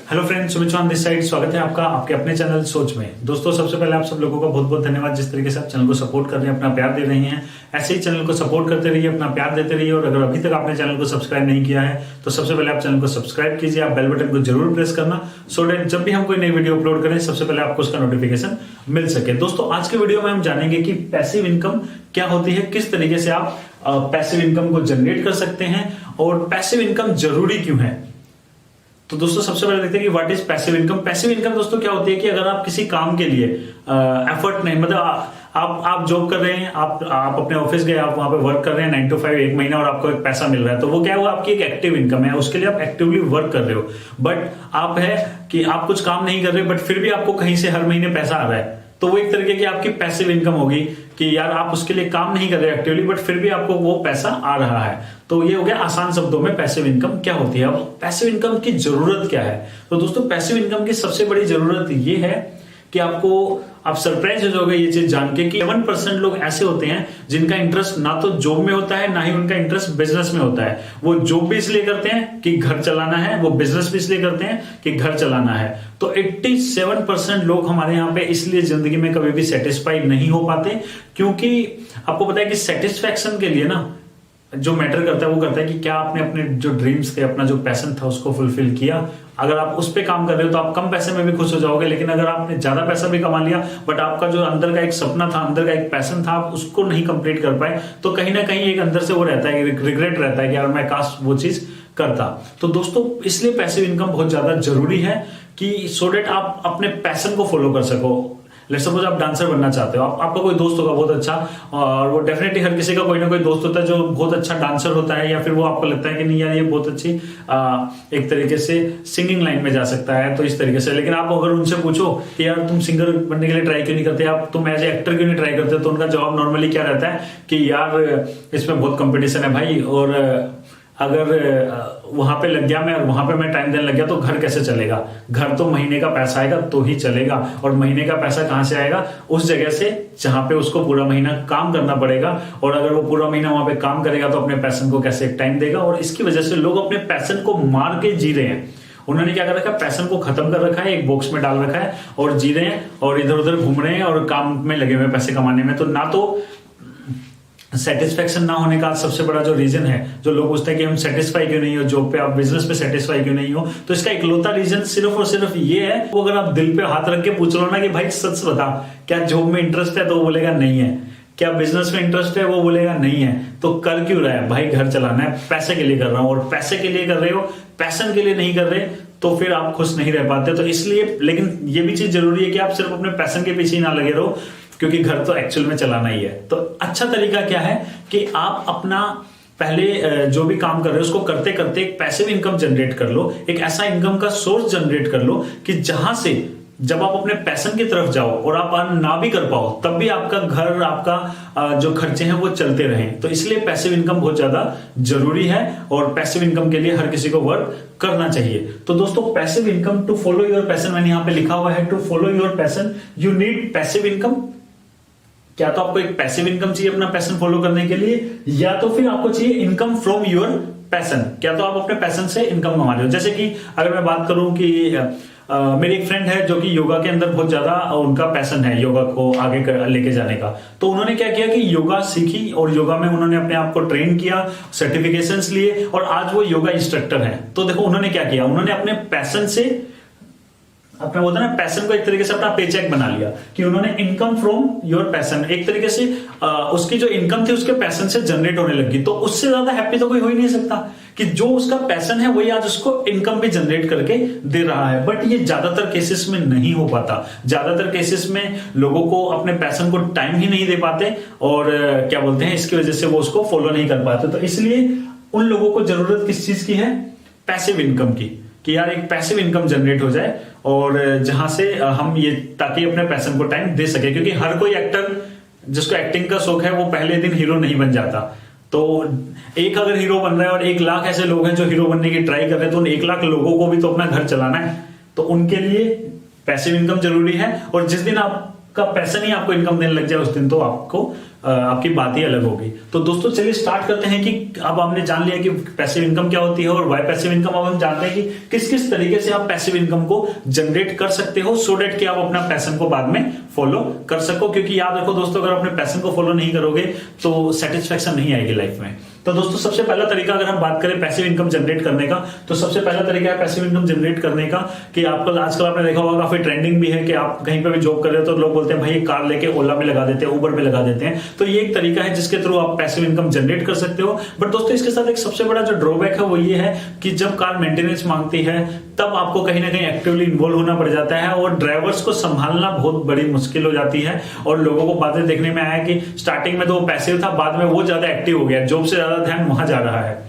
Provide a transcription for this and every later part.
Hello friends, Sumit Chauhan this side. स्वागत है आपका आपके अपने चैनल सोच में। दोस्तों, सबसे पहले आप सब लोगों का बहुत बहुत धन्यवाद जिस तरीके से आप चैनल को सपोर्ट कर रहे हैं, अपना प्यार दे रहे हैं। ऐसे ही चैनल को सपोर्ट करते रहिए, अपना प्यार देते रहिए। और अगर अभी तक आपने चैनल को सब्सक्राइब नहीं किया है तो सबसे पहले आप चैनल को सब्सक्राइब कीजिए। आप बेल बटन को जरूर प्रेस करना, सो डेट जब भी हम कोई नई वीडियो अपलोड करें सबसे पहले आपको उसका नोटिफिकेशन मिल सके। दोस्तों, आज के वीडियो में हम जानेंगे कि पैसिव इनकम क्या होती है, किस तरीके से आप पैसिव इनकम को जनरेट कर सकते हैं और पैसिव इनकम जरूरी क्यों है। तो दोस्तों, सबसे पहले देखते हैं कि what is passive income. Passive income दोस्तों क्या होती है कि अगर आप किसी काम के लिए एफर्ट नहीं, मतलब आप जॉब कर रहे हैं, आप अपने ऑफिस गए, आप वहां पे वर्क कर रहे हैं 9 to 5 एक महीना और आपको एक पैसा मिल रहा है, तो वो क्या है, वो आपकी एक एक्टिव इनकम है। उसके लिए आप एक्टिवली वर्क कर रहे हो। बट आप है कि आप कुछ काम नहीं कर रहे बट फिर भी आपको कहीं से हर महीने पैसा आ रहा है, तो वो एक तरीके की आपकी पैसिव इनकम होगी कि यार आप उसके लिए काम नहीं कर रहे एक्टिवली बट फिर भी आपको वो पैसा आ रहा है। तो ये हो गया आसान शब्दों में पैसिव इनकम क्या होती है। अब पैसिव इनकम की जरूरत क्या है। तो दोस्तों, पैसिव इनकम की सबसे बड़ी जरूरत ये है कि आप सरप्राइज हो जाओगे ये चीज जान के कि 7% लोग ऐसे होते हैं जिनका इंटरेस्ट ना तो जॉब में होता है ना ही उनका इंटरेस्ट बिजनेस में होता है। वो जॉब भी इसलिए करते हैं कि घर चलाना है, वो बिजनेस भी इसलिए करते हैं कि घर चलाना है। तो 87% लोग हमारे यहाँ पे इसलिए जिंदगी में कभी भी सेटिस्फाइड नहीं हो पाते, क्योंकि आपको पता है कि सेटिस्फैक्शन के लिए ना जो मैटर करता है वो करता है कि क्या आपने अपने जो ड्रीम्स थे, अपना जो पैशन था उसको फुलफिल किया। अगर आप उस पे काम कर रहे हो तो आप कम पैसे में भी खुश हो जाओगे, लेकिन अगर आपने ज्यादा पैसा भी कमा लिया बट आपका जो अंदर का एक सपना था, अंदर का एक पैशन था, आप उसको नहीं कंप्लीट कर पाए, तो कहीं ना कहीं एक अंदर से वो रहता है, रिग्रेट रहता है कि यार मैं काश वो चीज करता। तो दोस्तों, इसलिए पैसिव इनकम बहुत ज्यादा जरूरी है कि सो डेट आप अपने पैशन को फॉलो कर सको। लेट्स सपोज आप डांसर बनना चाहते हो, आपका कोई दोस्त होगा बहुत अच्छा, और वो डेफिनेटली हर किसी का कोई ना कोई दोस्त होता है जो बहुत अच्छा डांसर होता है, या फिर वो आपको लगता है कि नहीं यार ये बहुत अच्छी एक तरीके से सिंगिंग लाइन में जा सकता है, तो इस तरीके से। लेकिन आप अगर उनसे पूछो कि यार तुम सिंगर बनने के लिए ट्राई क्यों नहीं करते, आप तुम एज ए एक्टर क्यों नहीं ट्राई करते, तो उनका जवाब नॉर्मली क्या रहता है कि यार इसमें बहुत कंपटीशन है भाई, और अगर वहां पे लग गया मैं और वहां पे मैं टाइम देने लग गया तो घर कैसे चलेगा। घर तो महीने का पैसा आएगा तो ही चलेगा, और महीने का पैसा कहां से आएगा, उस जगह से जहां पे उसको पूरा महीना काम करना पड़ेगा। और अगर वो पूरा महीना वहां पे काम करेगा तो अपने पैशन को कैसे टाइम देगा। और इसकी वजह से लोग अपने पैशन को मार के जी रहे हैं। उन्होंने क्या कर रखा है, पैशन को खत्म कर रखा है, एक बॉक्स में डाल रखा है और जी रहे हैं और इधर उधर घूम रहे हैं और काम में लगे हुए पैसे कमाने में। तो ना तो सेटिस्फेक्शन ना होने का सबसे बड़ा जो रीजन है, जो लोग पूछते हैं कि हम सेटिस्फाई क्यों नहीं हो जॉब पे, आप बिजनेस पे सेटिस्फाई क्यों नहीं हो, तो इसका इकलौता रीजन सिर्फ और सिर्फ ये है। वो अगर आप दिल पे हाथ रख के पूछ लो ना कि भाई सच बता, क्या जॉब में इंटरेस्ट है, तो वो बोलेगा नहीं है। क्या बिजनेस में इंटरेस्ट है, वो बोलेगा नहीं है। तो कर क्यों रहा है भाई, घर चलाना है, पैसे के लिए कर रहा हूं। और पैसे के लिए कर रहे हो, पैशन के लिए नहीं कर रहे, तो फिर आप खुश नहीं रह पाते। तो इसलिए, लेकिन ये भी चीज जरूरी है कि आप सिर्फ अपने पैशन के पीछे ही ना लगे रहो, क्योंकि घर तो एक्चुअल में चलाना ही है। तो अच्छा तरीका क्या है कि आप अपना पहले जो भी काम कर रहे हो उसको करते करते एक पैसिव इनकम जनरेट कर लो, एक ऐसा इनकम का सोर्स जनरेट कर लो कि जहां से जब आप अपने पैशन की तरफ जाओ और आप अर्न ना भी कर पाओ तब भी आपका घर, आपका जो खर्चे हैं वो चलते रहें। तो इसलिए पैसिव इनकम बहुत ज्यादा जरूरी है और पैसिव इनकम के लिए हर किसी को वर्क करना चाहिए। तो दोस्तों, passive income to follow your passion, मैंने यहां पे लिखा हुआ है to follow your passion you need passive income. क्या तो आपको एक पैसिव इनकम चाहिए अपना पैशन फॉलो करने के लिए, या तो फिर आपको चाहिए इनकम फ्रॉम योर पैशन। क्या तो आप अपने पैशन से इनकम कमा रहे हो। जैसे कि अगर मैं बात करूं कि मेरी एक फ्रेंड है जो कि योगा के अंदर बहुत ज्यादा उनका पैशन है, योगा को आगे लेके जाने का। तो उन्होंने क्या किया कि योगा सीखी और योगा में उन्होंने अपने आप को ट्रेन किया, सर्टिफिकेशंस लिए और आज वो योगा इंस्ट्रक्टर हैं। तो देखो उन्होंने क्या किया, उन्होंने अपने पैशन से, अपना बोलते हैं ना, पैशन को एक तरीके से अपना पेचेक बना लिया कि उन्होंने इनकम फ्रॉम योर पैशन, एक तरीके से उसकी जो इनकम थी उसके पैशन से जनरेट होने लगी। तो उससे ज्यादा हैप्पी तो कोई हो ही नहीं सकता कि जो उसका पैशन है वही आज उसको इनकम भी जनरेट करके दे रहा है। बट ये ज्यादातर केसेस में नहीं हो पाता। ज्यादातर केसेस में लोगों को अपने पैशन को टाइम ही नहीं दे पाते और क्या बोलते हैं, इसकी वजह से वो उसको फॉलो नहीं कर पाते। तो इसलिए उन लोगों को जरूरत किस चीज की है, पैसिव इनकम की, कि यार एक पैसिव इनकम जनरेट हो जाए और जहां से हम ये, ताकि अपने पैशन को टाइम दे सके। क्योंकि हर कोई एक्टर जिसको एक्टिंग का शौक है वो पहले दिन हीरो नहीं बन जाता। तो एक अगर हीरो बन रहा है और 1 लाख ऐसे लोग हैं जो हीरो बनने की ट्राई कर रहे हैं, तो उन 1 लाख लोगों को भी तो अपना घर चलाना है। तो उनके लिए पैसिव इनकम जरूरी है। और जिस दिन आप का पैसा नहीं आपको इनकम देने लग जाए उस दिन, तो आपको आपकी बात ही अलग होगी। तो दोस्तों चलिए स्टार्ट करते हैं कि अब हमने जान लिया कि पैसिव इनकम क्या होती है और वाई पैसिव इनकम। अब हम जानते हैं कि किस किस तरीके से आप पैसिव इनकम को जनरेट कर सकते हो, सो डेट कि आप अपना पैशन को बाद में फॉलो कर सको। क्योंकि याद रखो दोस्तों, अगर अपने पैशन को फॉलो नहीं करोगे तो सेटिस्फेक्शन नहीं आएगी लाइफ में। तो दोस्तों सबसे पहला तरीका अगर हम बात करें पैसिव इनकम जनरेट करने का, तो सबसे पहला तरीका है पैसिव इनकम जनरेट करने का कि आपको आजकल आपने देखा होगा काफी ट्रेंडिंग भी है कि आप कहीं पे भी जॉब कर रहे हो तो लोग बोलते हैं भाई कार लेके ओला में लगा देते हैं, उबर में लगा देते हैं। तो ये एक तरीका है जिसके थ्रू आप पैसिव इनकम जनरेट कर सकते हो। बट दोस्तों इसके साथ एक सबसे बड़ा जो ड्रॉबैक है वो ये है कि जब कार मेंटेनेंस मांगती है तब आपको कहीं ना कहीं एक्टिवली इन्वॉल्व होना पड़ जाता है और ड्राइवर्स को संभालना बहुत बड़ी मुश्किल हो जाती है। और लोगों को बातें देखने में आया कि स्टार्टिंग में तो वो पैसिव था, बाद में वो ज्यादा एक्टिव हो गया, जॉब से ज्यादा ध्यान वहां जा रहा है।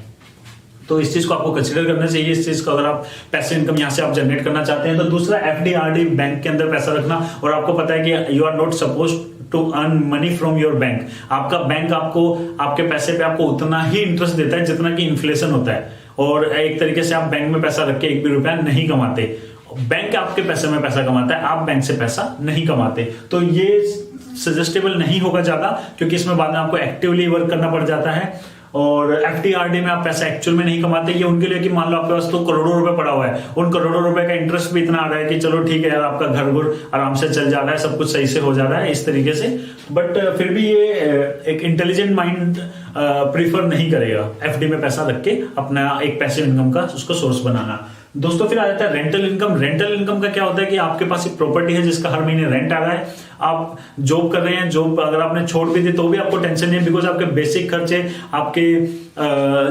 तो इस चीज को आपको कंसीडर करना चाहिए, इस चीज को अगर आप पैसिव इनकम यहां से आप जनरेट करना चाहते हैं। तो दूसरा एफडी बैंक के अंदर पैसा रखना। और आपको पता है कि you are not suppose to earn money from your bank. आपका बैंक आपको आपके पैसे पे आपको उतना ही इंटरेस्ट देता है जितना कि इन्फ्लेशन होता है। और एक तरीके से आप बैंक में पैसा रख के एक भी रुपया नहीं कमाते, बैंक आपके पैसे में पैसा कमाता है, आप बैंक से पैसा नहीं कमाते। तो ये सजेस्टेबल नहीं होगा ज्यादा, क्योंकि इसमें बाद में आपको एक्टिवली वर्क करना पड़ जाता है। और एफडीआरडी में आप पैसा एक्चुअल में नहीं कमाते। ये उनके लिए कि मान लो आपके पास तो करोड़ों रुपए पड़ा हुआ है, उन करोड़ों रुपए का इंटरेस्ट भी इतना आ रहा है कि चलो ठीक है यार, आपका घर गुर आराम से चल जा रहा है, सब कुछ सही से हो जा रहा है इस तरीके से। बट फिर भी ये एक इंटेलिजेंट माइंड प्रीफर नहीं करेगा एफडी में पैसा रख के अपना एक पैसिव इनकम का उसको सोर्स बनाना। दोस्तों फिर आ जाता है रेंटल इनकम। रेंटल इनकम का क्या होता है कि आपके पास एक प्रॉपर्टी है जिसका हर महीने रेंट आ रहा है, आप जॉब कर रहे हैं, जॉब अगर आपने छोड़ भी दी तो भी आपको टेंशन नहीं है, बिकॉज आपके बेसिक खर्चे, आपके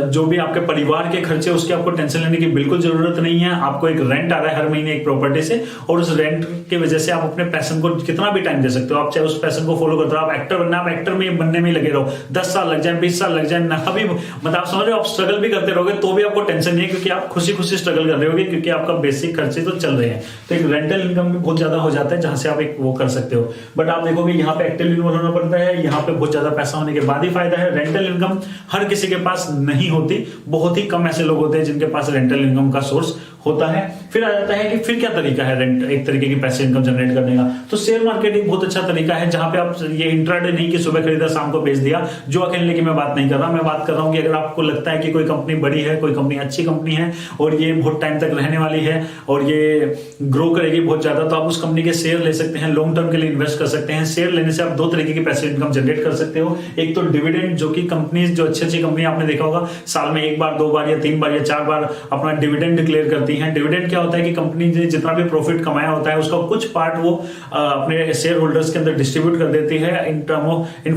जो भी आपके परिवार के खर्चे, उसके आपको टेंशन लेने की बिल्कुल जरूरत नहीं है। आपको एक रेंट आ रहा है हर महीने एक प्रॉपर्टी से, और उस रेंट की वजह से आप अपने पैशन को कितना भी टाइम दे सकते हो। आप चाहे उस पैशन को फॉलो करते हो, आप एक्टर बनना, आप एक्टर में बनने में लगे रहो, 10 साल लग जाए, 20 साल लग जाए, ना भी मतलब आप समझ रहे हो, आप स्ट्रगल भी करते रहोगे तो भी आपको टेंशन नहीं है, क्योंकि आप खुशी खुशी स्ट्रगल कर रहे होगे, क्योंकि आपका बेसिक खर्चे तो चल रहे हैं। तो एक रेंटल इनकम भी बहुत ज्यादा हो जाता है जहां से आप एक वो कर सकते हो। बट आप देखोगे यहाँ पे एक्टिव इन्वॉल्व होना पड़ता है, यहाँ पे बहुत ज्यादा पैसा होने के बाद ही फायदा है। रेंटल इनकम हर किसी के पास नहीं होती, बहुत ही कम ऐसे लोग होते हैं जिनके पास रेंटल इनकम का सोर्स होता है। फिर आ जाता है कि फिर क्या तरीका है रेंट एक तरीके की पैसे इनकम जनरेट करने का। तो शेयर मार्केटिंग बहुत अच्छा तरीका है, जहां पे आप ये इंट्राडे नहीं कि सुबह खरीदा शाम को बेच दिया, जो खेलने की मैं बात नहीं कर रहा। मैं बात कर रहा हूं कि अगर आपको लगता है कि कोई कंपनी बड़ी है, कोई कंपनी अच्छी कंपनी है और ये बहुत टाइम तक रहने वाली है और ये ग्रो करेगी बहुत ज्यादा, तो आप उस कंपनी के शेयर ले सकते हैं, लॉन्ग टर्म के लिए इन्वेस्ट कर सकते हैं। शेयर लेने से आप दो तरीके की पैसे इनकम जनरेट कर सकते हो। एक तो डिविडेंड, जो कि कंपनी जो अच्छी अच्छी कंपनी आपने देखा होगा साल में एक बार, दो बार या तीन बार या चार बार अपना डिविडेंड डिक्लेयर करती है। डिविडेंड क्या होता है कि कंपनी ने जितना भी प्रॉफिट कमाया होता है उसका कुछ पार्ट वो अपने शेयर होल्डर्स के अंदर डिस्ट्रीब्यूट कर देती है इन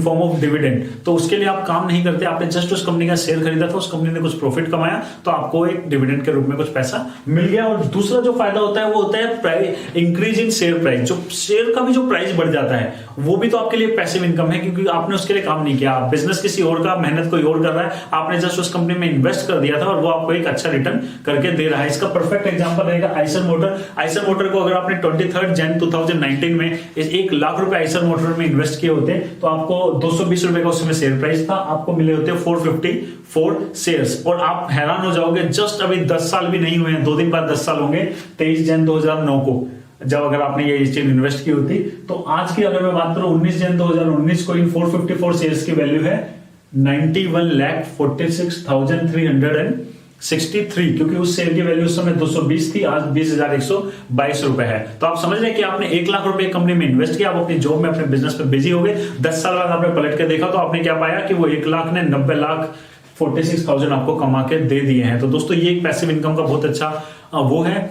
फॉर्म ऑफ डिविडेंड। तो उसके लिए आप काम नहीं करते, आपने जस्ट उस कंपनी का शेयर खरीदा था, उस कंपनी ने कुछ प्रॉफिट कमाया तो आपको एक डिविडेंड के रूप में कुछ पैसा मिल गया। और दूसरा जो फायदा होता है वो होता है price increase in share price. जो शेयर का भी जो प्राइस बढ़ जाता है वो भी तो आपके लिए पैसिव इनकम है, क्योंकि आपने उसके लिए काम नहीं किया। आप बिजनेस किसी और का, मेहनत कोई और कर रहा है, आपने जस्ट उस कंपनी में इन्वेस्ट कर दिया था और वो आपको एक अच्छा रिटर्न करके दे रहा है। इसका परफेक्ट एग्जांपल रहेगा आइसर मोटर। आइसर मोटर को अगर आपने 23 जन 2019 में 1 लाख रुपए आइसर मोटर में इन्वेस्ट किए होते तो आपको 220 रुपए का उसमें शेयर प्राइस था, आपको मिले होते 454 शेयर्स। और आप हैरान हो जाओगे, जस्ट अभी 10 साल भी नहीं हुए हैं, 2 दिन बाद 10 साल होंगे, 23 जन 2009 को जब अगर आपने ये चीज इन्वेस्ट की होती। तो आज की अगर मैं बात करूं 19 जन 2019 को इन 454 शेयर्स की वैल्यू है 91,46,363, क्योंकि उस शेयर की वैल्यू उस समय 220 थी, आज 20,122 रुपए है। तो आप समझ रहे हैं कि आपने 1 लाख रुपए कंपनी में इन्वेस्ट किया, आप अपनी जॉब में अपने बिजनेस में बिजी हो गए, 10 साल बाद आपने पलट के देखा तो आपने क्या पाया कि वो 1 लाख ने 90,46,000 आपको कमा के दे दिए हैं। तो दोस्तों ये एक पैसिव इनकम का बहुत अच्छा वो है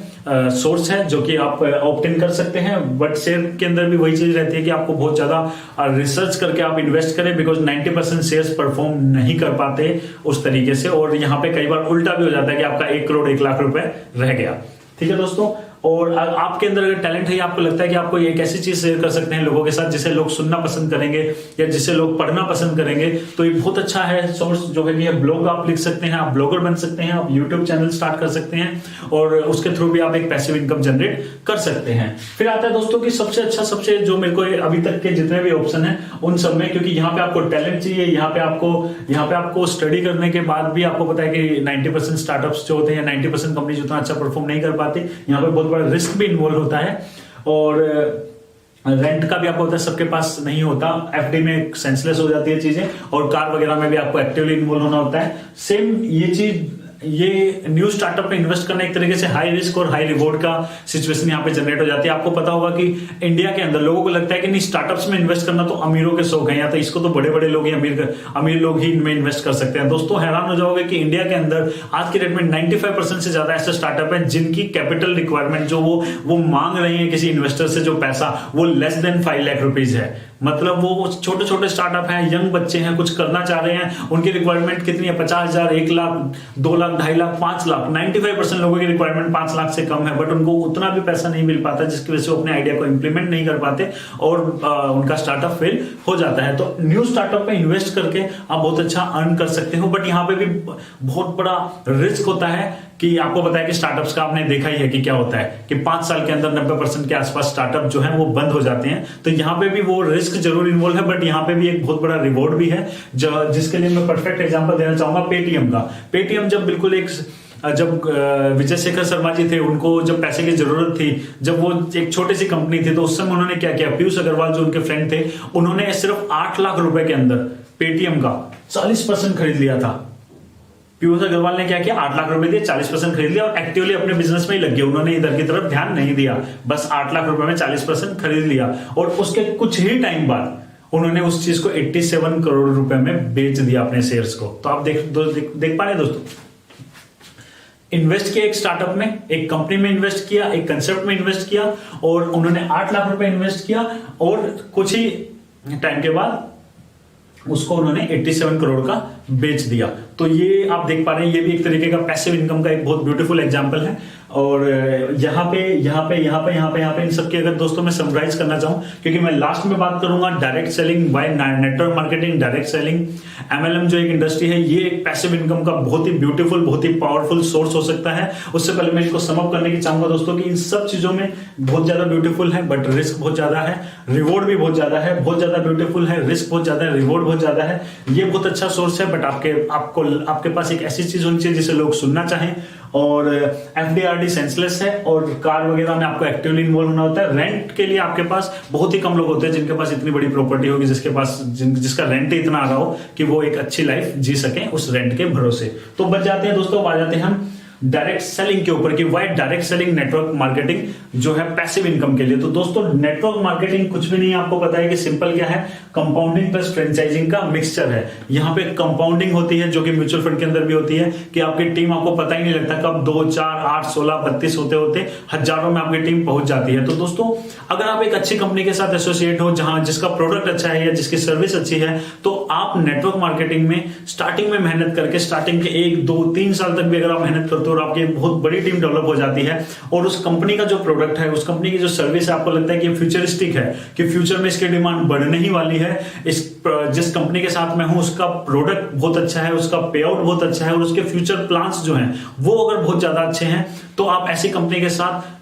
सोर्स है जो कि आप ऑप्ट इन कर सकते हैं। बट शेयर के अंदर भी वही चीज रहती है कि आपको बहुत ज्यादा रिसर्च करके आप इन्वेस्ट करें, बिकॉज 90% शेयर्स परफॉर्म नहीं कर पाते उस तरीके से, और यहाँ पे कई बार उल्टा भी हो जाता है कि आपका 1 करोड़ 1 लाख रुपए रह गया। ठीक है दोस्तों, और आपके अंदर अगर टैलेंट है, आपको लगता है कि आपको एक ऐसी चीज शेयर कर सकते हैं लोगों के साथ जिसे लोग सुनना पसंद करेंगे या जिसे लोग पढ़ना पसंद करेंगे, तो ये बहुत अच्छा है सोर्स जो है कि ब्लॉग आप लिख सकते हैं, आप ब्लॉगर बन सकते हैं, आप यूट्यूब चैनल स्टार्ट कर सकते हैं और उसके थ्रू भी आप एक पैसिव इनकम जनरेट कर सकते हैं। फिर आता है दोस्तों कि सबसे अच्छा, सबसे जो मेरे को अभी तक के जितने भी ऑप्शन है उन सब में, क्योंकि यहाँ पे आपको टैलेंट चाहिए, यहाँ पे आपको स्टडी करने के बाद भी आपको पता है कि 90% स्टार्टअप्स जो होते हैं, 90% कंपनी जितना अच्छा परफॉर्म नहीं कर पाती, यहाँ पे बहुत बड़ा रिस्क भी इन्वॉल्व होता है। और रेंट का भी आपको होता है, सबके पास नहीं होता। एफडी में सेंसलेस हो जाती है चीजें, और कार वगैरह में भी आपको एक्टिवली इन्वॉल्व होना होता है। सेम ये चीज, ये न्यू स्टार्टअप में इन्वेस्ट करना एक तरीके से हाई रिस्क और हाई रिवॉर्ड का सिचुएशन यहाँ पे जनरेट हो जाती है। आपको पता होगा कि इंडिया के अंदर लोगों को लगता है कि नहीं, स्टार्टअप्स में इन्वेस्ट करना तो अमीरों के शौक है, या तो इसको तो बड़े बड़े लोग ही अमीर लोग ही इनमें इन्वेस्ट कर सकते हैं। दोस्तों हैरान हो जाओगे कि इंडिया के अंदर आज के डेट में 95% से ज्यादा ऐसे स्टार्टअप है जिनकी कैपिटल रिक्वायरमेंट जो वो मांग रहे हैं किसी इन्वेस्टर से, जो पैसा वो लेस देन 5 लाख रुपीज है। मतलब वो छोटे छोटे स्टार्टअप हैं, यंग बच्चे हैं, कुछ करना चाह रहे हैं, उनकी रिक्वायरमेंट कितनी है? 50,000, 1 लाख, 2 लाख, 2.5 लाख, 5 लाख। 95% लोगों की रिक्वायरमेंट 5 लाख से कम है, बट उनको उतना भी पैसा नहीं मिल पाता, जिसकी वजह से वो अपने आइडिया को इंप्लीमेंट नहीं कर पाते और उनका स्टार्टअप फेल हो जाता है। तो न्यू स्टार्टअप में इन्वेस्ट करके आप बहुत अच्छा अर्न कर सकते हो, बट यहाँ पे भी बहुत बड़ा रिस्क होता है कि आपको पता है कि स्टार्टअप्स का आपने देखा ही है कि क्या होता है कि 5 साल के अंदर 90% के आसपास स्टार्टअप जो है वो बंद हो जाते हैं। तो यहाँ पे भी वो रिस्क जरूर इन्वॉल्व है, बट यहाँ पे भी एक बहुत बड़ा रिवॉर्ड भी है, जिसके लिए मैं परफेक्ट एग्जांपल देना चाहूंगा पेटीएम का। पेटीएम जब बिल्कुल जब विजय शेखर शर्मा जी थे, उनको जब पैसे की जरूरत थी, जब वो एक छोटी सी कंपनी थी, तो उस समय उन्होंने क्या किया, पीयूष अग्रवाल जो उनके फ्रेंड थे, उन्होंने सिर्फ 8 लाख रुपए के अंदर पेटीएम का 40% खरीद लिया था। पीयूष अग्रवाल ने क्या किया, 8 लाख रुपए दिए, 40% खरीद लिया और एक्टिवली अपने बिजनेस में ही लग गए। उन्होंने इधर की तरफ ध्यान नहीं दिया, बस 8 लाख रुपए में 40% खरीद लिया, और उसके कुछ ही टाइम बाद उन्होंने उस चीज को 87 करोड़ रुपए में बेच दिया अपने शेयर्स को। तो आप देख पा रहे हैं दोस्तों, इन्वेस्ट किया एक स्टार्टअप में, एक कंपनी में इन्वेस्ट किया, एक कंसेप्ट में इन्वेस्ट किया, और उन्होंने 8 लाख रुपए इन्वेस्ट किया, और कुछ ही टाइम के बाद उसको उन्होंने 87 करोड़ का बेच दिया। तो ये आप देख पा रहे हैं, ये भी एक तरीके का पैसिव इनकम का एक बहुत ब्यूटीफुल एग्जांपल है। और यहाँ पे इन सबके अगर दोस्तों मैं समराइज करना चाहूं, क्योंकि मैं लास्ट में बात करूंगा direct selling by network marketing, direct selling, MLM जो एक इंडस्ट्री है, ये एक पैसिव इनकम का बहुत ही ब्यूटीफुल, बहुत ही पावरफुल सोर्स हो सकता है। उससे पहले मैं इसको समअप करने की चाहूंगा दोस्तों कि इन सब चीजों में बहुत ज्यादा ब्यूटीफुल है, बट रिस्क बहुत ज्यादा है, रिवॉर्ड भी बहुत ज्यादा है। बहुत ज्यादा ब्यूटीफुल है, रिस्क बहुत ज्यादा है, रिवॉर्ड बहुत ज्यादा है। ये बहुत अच्छा सोर्स है, बट आपके पास एक ऐसी चीज होनी चाहिए जिसे लोग सुनना चाहें। और एफडीआरडी सेंसलेस है, और कार वगैरह में आपको एक्टिवली इन्वॉल्व होना होता है। रेंट के लिए आपके पास बहुत ही कम लोग होते हैं जिनके पास इतनी बड़ी प्रॉपर्टी होगी, जिसका रेंट ही इतना आ रहा हो कि वो एक अच्छी लाइफ जी सके उस रेंट के भरोसे। तो बच जाते हैं दोस्तों, आ जाते हैं हम डायरेक्ट सेलिंग के ऊपर कि why direct selling network marketing जो है पैसिव इनकम के लिए। तो दोस्तों नेटवर्क मार्केटिंग कुछ भी नहीं, आपको पता है कि सिंपल क्या है, कंपाउंडिंग प्लस फ्रेंचाइजिंग का मिक्सचर है। यहाँ पे कंपाउंडिंग होती है जो कि म्यूचुअल फंड के अंदर भी होती है कि आपकी टीम, आपको पता ही नहीं लगता कब 2, 4, 8, 16, 32 होते होते हजारों में आपकी टीम पहुंच जाती है। तो दोस्तों अगर आप एक अच्छी कंपनी के साथ एसोसिएट हो, जहां जिसका प्रोडक्ट अच्छा है या जिसकी सर्विस अच्छी है, तो आप नेटवर्क मार्केटिंग में स्टार्टिंग में मेहनत करके, स्टार्टिंग के 1, 2, 3 साल तक भी अगर आप मेहनत करते हो और आपकी बहुत बड़ी टीम डेवलप हो जाती है, और उस कंपनी का जो प्रोडक्ट है, उस कंपनी की जो सर्विस है, आपको लगता है कि फ्यूचरिस्टिक है, कि फ्यूचर में इसकी डिमांड बढ़ने ही वाली है, जिस कंपनी के साथ मैं हूं उसका प्रोडक्ट बहुत अच्छा है, उसका पे आउट बहुत अच्छा है, और उसके फ्यूचर प्लान्स जो हैं वो अगर बहुत ज्यादा अच्छे हैं, तो आप ऐसी कंपनी के साथ,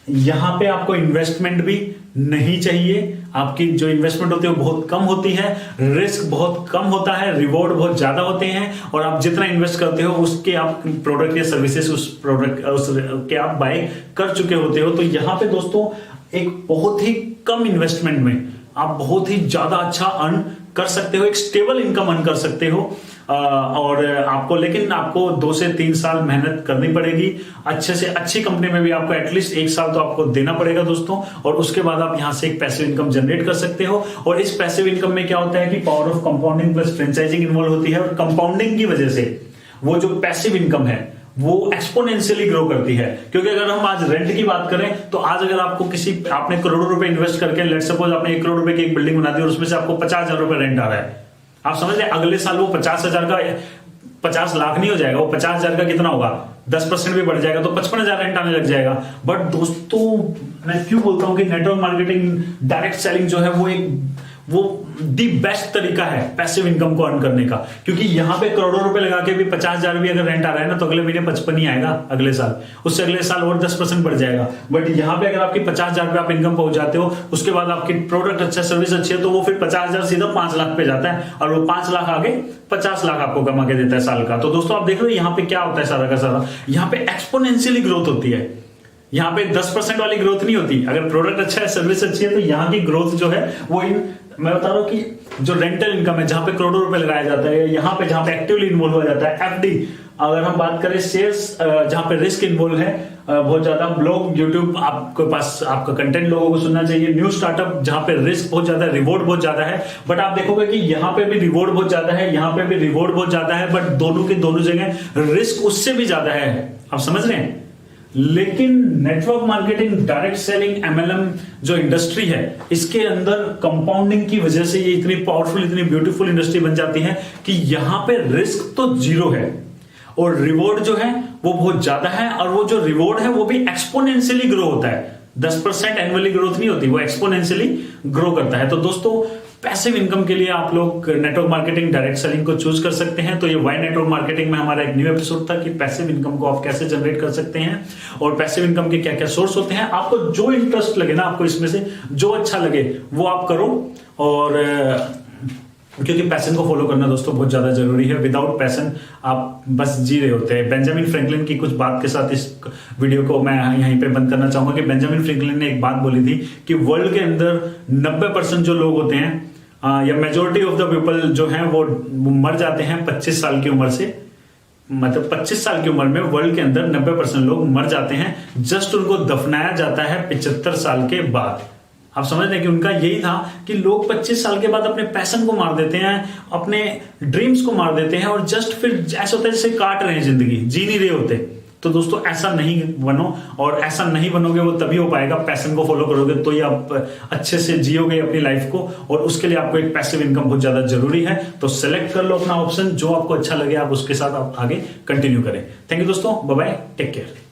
यहां पे आपको इन्वेस्टमेंट भी नहीं चाहिए। आपकी जो इन्वेस्टमेंट होती है वो बहुत कम होती है, रिस्क बहुत कम होता है, रिवॉर्ड बहुत ज्यादा होते हैं, और आप जितना इन्वेस्ट करते हो उसके आप प्रोडक्ट या सर्विसेज उस के आप बाय कर चुके होते हो। तो यहाँ पे दोस्तों एक बहुत ही कम इन्वेस्टमेंट में आप बहुत ही ज्यादा अच्छा अर्न कर सकते हो, एक स्टेबल इनकम अर्न कर सकते हो। और लेकिन आपको 2 से 3 साल मेहनत करनी पड़ेगी, अच्छे से अच्छी कंपनी में भी आपको एटलीस्ट 1 साल तो आपको देना पड़ेगा दोस्तों, और उसके बाद आप यहां से एक पैसिव इनकम जनरेट कर सकते हो। और इस पैसिव इनकम में क्या होता है कि power of compounding plus franchising involve होती है, और कंपाउंडिंग की वजह से वो जो पैसिव इनकम है वो एक्सपोनेंशियली ग्रो करती है। क्योंकि अगर हम आज रेंट की बात करें, तो आज अगर आपको आपने करोड़ों रुपए इन्वेस्ट करके, लेट सपोज आपने 1 करोड़ रुपए की एक बिल्डिंग बना दी और उसमें से आपको 50,000 रुपए रेंट आ रहा है, आप समझ रहे, अगले साल वो 50,000 का 50 लाख नहीं हो जाएगा, वो 50,000 का कितना होगा, 10% भी बढ़ जाएगा, तो 55,000 रेंट आने लग जाएगा। बट दोस्तों मैं क्यों बोलता हूं कि नेटवर्क मार्केटिंग, डायरेक्ट सेलिंग जो है वो दी बेस्ट तरीका है पैसिव इनकम को अर्न करने का, क्योंकि यहां पे करोड़ों रुपए लगा के भी 50,000 भी अगर रेंट आ रहा है ना, तो अगले महीने 55 ही आएगा अगले साल, उससे अगले साल और 10% बढ़ जाएगा। बट यहाँ पे अगर आपकी 50,000 पे आप इनकम पहुंच जाते हो, उसके बाद आपकी प्रोडक्ट अच्छा, सर्विस अच्छी है, तो वो फिर 50,000 सीधा 5 लाख पे जाता है, और वो 5 लाख आगे 50 लाख आपको कमा के देता है साल का। तो दोस्तों आप देख रहे हो यहाँ पे क्या होता है, सारा का सारा यहाँ पे एक्सपोनेंशियली ग्रोथ होती है। यहाँ पे 10% वाली ग्रोथ नहीं होती। अगर प्रोडक्ट अच्छा है, सर्विस अच्छी है, तो यहाँ की ग्रोथ जो है वो मैं बता रहा हूँ कि जो रेंटल इनकम है, जहां पे करोड़ों रुपए लगाया जाता है, यहाँ पे जहां पे एक्टिवली इन्वॉल्व हो जाता है, एफडी, अगर हम बात करें शेयर्स, जहां पे रिस्क इन्वॉल्व है बहुत ज्यादा, ब्लॉग, यूट्यूब, आपके पास आपका कंटेंट लोगों को सुनना चाहिए, न्यू स्टार्टअप जहां पे रिस्क बहुत ज्यादा है, रिवॉर्ड बहुत ज्यादा है, बट आप देखोगे कि यहाँ पे भी रिवॉर्ड बहुत ज्यादा है, यहाँ पे भी रिवॉर्ड बहुत ज्यादा है, बट दोनों के दोनों जगह रिस्क उससे भी ज्यादा है। आप समझ रहे हैं? लेकिन network marketing, direct selling, MLM जो इंडस्ट्री है, इसके अंदर कंपाउंडिंग की वजह से ये इतनी पावरफुल, इतनी ब्यूटीफुल इंडस्ट्री बन जाती है कि यहां पे रिस्क तो जीरो है और रिवॉर्ड जो है वो बहुत ज्यादा है, और वो जो रिवॉर्ड है वो भी एक्सपोनेंशियली ग्रो होता है। 10% एनुअली ग्रोथ नहीं होती, वो एक्सपोनेंशियली ग्रो करता है। तो दोस्तों, पैसिव इनकम के लिए आप लोग नेटवर्क मार्केटिंग, डायरेक्ट सेलिंग को चूज कर सकते हैं। तो ये वाई नेटवर्क मार्केटिंग में हमारा एक न्यू एपिसोड था कि पैसिव इनकम को आप कैसे जनरेट कर सकते हैं और पैसिव इनकम के क्या क्या सोर्स होते हैं। आपको जो इंटरेस्ट लगे ना, आपको इसमें से जो अच्छा लगे वो आप करो, और क्योंकि पैशन को फॉलो करना दोस्तों बहुत ज्यादा जरूरी है। विदाउट पैशन आप बस जी रहे होते हैं। बेंजामिन फ्रैंकलिन की कुछ बात के साथ इस वीडियो को मैं यहीं पे बंद करना चाहूंगा कि बेंजामिन फ्रैंकलिन ने एक बात बोली थी कि वर्ल्ड के अंदर 90% जो लोग होते हैं, या मेजोरिटी ऑफ द पीपल जो हैं वो मर जाते हैं 25 साल की उम्र से। मतलब 25 साल की उम्र में वर्ल्ड के अंदर 90% लोग मर जाते हैं, जस्ट उनको दफनाया जाता है 75 साल के बाद। आप समझ रहे हैं कि उनका यही था कि लोग 25 साल के बाद अपने पैशन को मार देते हैं, अपने ड्रीम्स को मार देते हैं, और जस्ट फिर ऐसा होता है जैसे काट रहे हैं, जिंदगी जी नहीं रहे होते। तो दोस्तों, ऐसा नहीं बनो, और ऐसा नहीं बनोगे वो तभी हो पाएगा, पैशन को फॉलो करोगे तो ही आप अच्छे से जियोगे अपनी लाइफ को, और उसके लिए आपको एक पैसिव इनकम बहुत ज्यादा जरूरी है। तो सेलेक्ट कर लो अपना ऑप्शन, जो आपको अच्छा लगे आप उसके साथ आप आगे कंटिन्यू करें। थैंक यू दोस्तों, बाय बाय, टेक केयर।